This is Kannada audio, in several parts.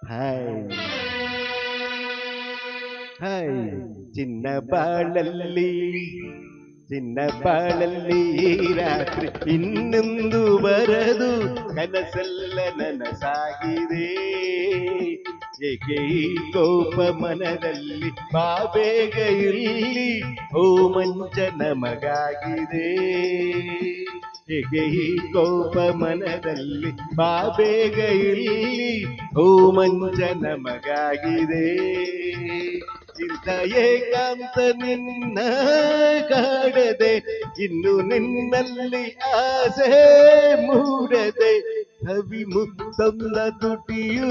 ಹಾಯ್ ಹಾಯ್ ಚಿನ್ನ ಬಾಳಲ್ಲಿ ಚಿನ್ನ ಬಾಳಲ್ಲಿ ಈ ರಾತ್ರಿ ಇನ್ನೊಂದು ಬರದು ಕನಸೆಲ್ಲ ನನಸಾಗಿದೆ ಏಕೆ ಈ ಕೋಪ ಮನದಲ್ಲಿ ಬಾಬೇಗ ಇಲ್ಲಿ ಓ ಮಂಚ ನಮಗಾಗಿದೆ ಏಕೆ ಈ ಕೋಪ ಮನದಲ್ಲಿ ಬಾಬೇಗ ಇಲ್ಲಿ ಓ ಮಂಚ ನಮಗಾಗಿದೆ ಇಂಥ ಏಕಾಂತ ನಿನ್ನ ಕಾಡದೆ ಇನ್ನು ನಿನ್ನಲ್ಲಿ ಆಸೆ ಮೂಡದೆ ಕವಿ ಮುತ್ತೊಂದ ತುಟಿಯೂ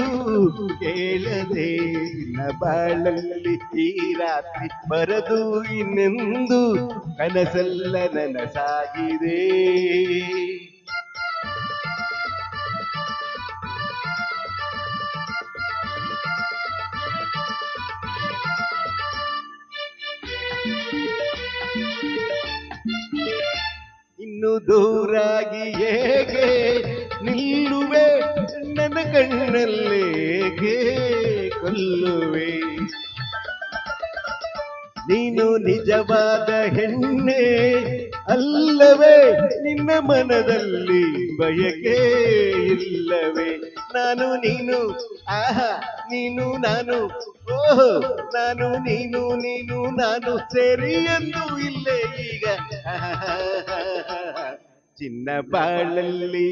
ಕೇಳದೆ ನಿನ್ನ ಬಾಳಲ್ಲಿ ಈ ರಾತ್ರಿ ಬರದು ಇನ್ನೆಂದು ಕನಸೆಲ್ಲ ನನಸಾಗಿದೆ ಇನ್ನು ದೂರಾಗಿ ಹೇಗೆ ನಿಲ್ಲುವೆ ನನ್ನ ಕಣ್ಣಲ್ಲೇಗೆ ಕೊಲ್ಲುವೆ ನೀನು ನಿಜವಾದ ಹೆಣ್ಣೆ ಅಲ್ಲವೇ ನಿನ್ನ ಮನದಲ್ಲಿ ಬಯಕೆ ಇಲ್ಲವೇ ನಾನು ನೀನು ಆಹಾ ನೀನು ನಾನು ಓಹೋ ನಾನು ನೀನು ನೀನು ನಾನು ಸೇರಿ ಎಂದು ಇಲ್ಲೇ ಈಗ ಚಿನ್ನ ಬಾಳಲ್ಲಿ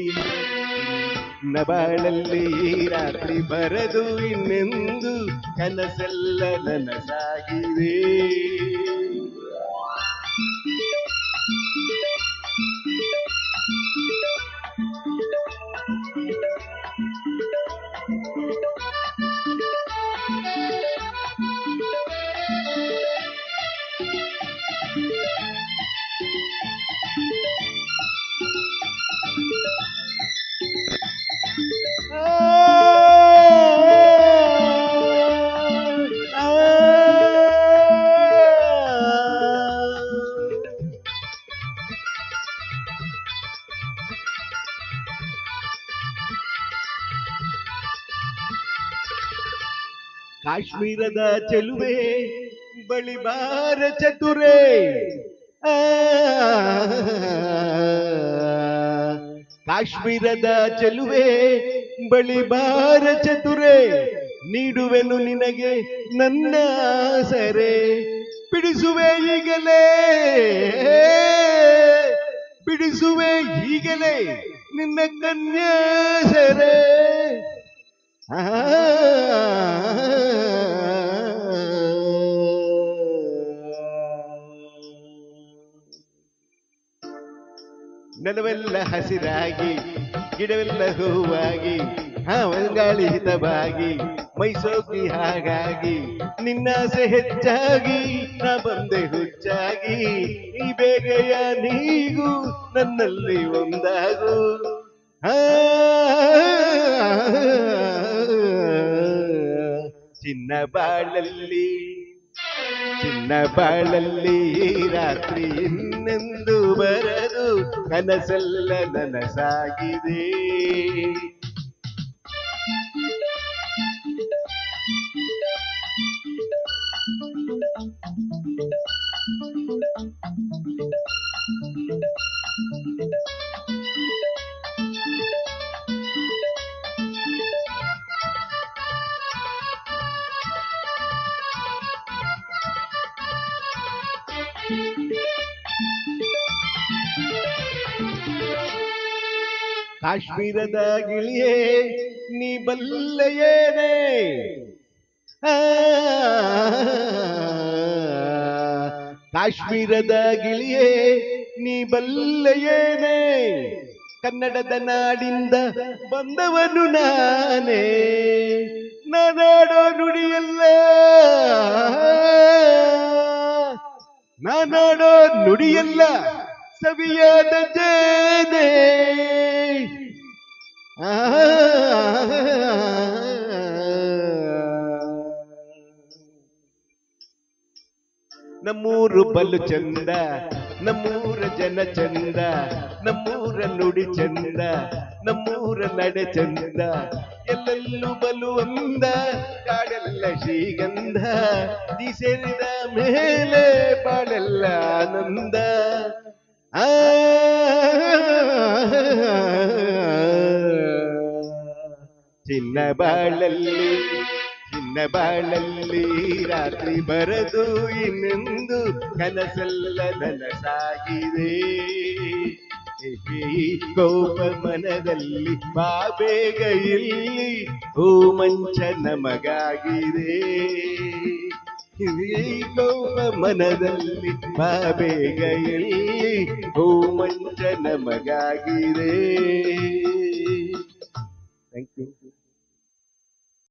ಬಾಳಲ್ಲಿ ರಾತ್ರಿ ಬರದು ಇನ್ನೆಂದು ಕನಸೆಲ್ಲ ನನಸಾಗಿದೆ ಕಾಶ್ಮೀರದ ಚೆಲುವೆ ಬಳಿಬಾರ ಚತುರೆ ಕಾಶ್ಮೀರದ ಚೆಲುವೆ ಬಳಿಬಾರ ಚತುರೆ ನೀಡುವೆನು ನಿನಗೆ ನನ್ನ ಸರೆ ಬಿಡಿಸುವೆ ಈಗಲೇ ಬಿಡಿಸುವೆ ಈಗಲೇ ನಿನ್ನ ಕನ್ಯಾ ಸರೆ ನೆಲವೆಲ್ಲ ಹಸಿರಾಗಿ ಗಿಡವೆಲ್ಲ ಹೂವಾಗಿ ಗಾಳಿ ಹಿತವಾಗಿ ಮೈಸೋಕಿ ಹಾಗಾಗಿ ನಿನ್ನಾಸೆ ಹೆಚ್ಚಾಗಿ ನಾ ಬಂದೆ ಹುಚ್ಚಾಗಿ ಈ ಬೇಗೆಯ ನೀಗೂ ನನ್ನಲ್ಲಿ ಒಂದಾಗು ಚಿನ್ನ ಬಾಳಲ್ಲಿ ರಾತ್ರಿ ಇನ್ನೆಂದು ಬರದು ಕನಸೆಲ್ಲ ನನಸಾಗಿದೆ ಕಾಶ್ಮೀರದ ಗಿಳಿಯೇ ನೀ ಬಲ್ಲೆಯೇನೆ ಕಾಶ್ಮೀರದ ಗಿಳಿಯೇ ನೀ ಬಲ್ಲೆಯೇನೆ ಕನ್ನಡದ ನಾಡಿಂದ ಬಂದವನು ನಾನೇ ನಾನಾಡೋ ನುಡಿಯಲ್ಲ ನಾನಾಡೋ ನುಡಿಯಲ್ಲ ಸವಿಯಾದ ಜೇನೆ ನಮ್ಮೂರು ಬಲು ಚಂದ ನಮ್ಮೂರ ಜನ ಚಂದ ನಮ್ಮೂರ ನುಡಿ ಚಂದ ನಮ್ಮೂರ ನಡೆ ಚಂದ ಎಲ್ಲೆಲ್ಲೂ ಬಲು ಅಂದ ಕಾಡೆಲ್ಲ ಶ್ರೀಗಂಧ ನೀ ಸೇರಿದ ಮೇಲೆ ಬಾಳೆಲ್ಲ ಆನಂದ ಆ ಚಿನ್ನ ಬಾಳಲ್ಲಿ ರಾತ್ರಿ ಬರದು ಇನ್ನೆಂದು ಕನಸೆಲ್ಲ ನನಸಾಗಿದೆ ಈ ಕೋಪ ಮನದಲ್ಲಿ ಬಾಬೇಗ ಇಲ್ಲಿ ಹೂ ಮಂಚ ನಮಗಾಗಿದೆ ಈ ಕೋಪ ಮನದಲ್ಲಿ ಬಾಬೇಗ ಇಲ್ಲಿ ಹೂ ಮಂಚ ನಮಗಾಗಿದೆ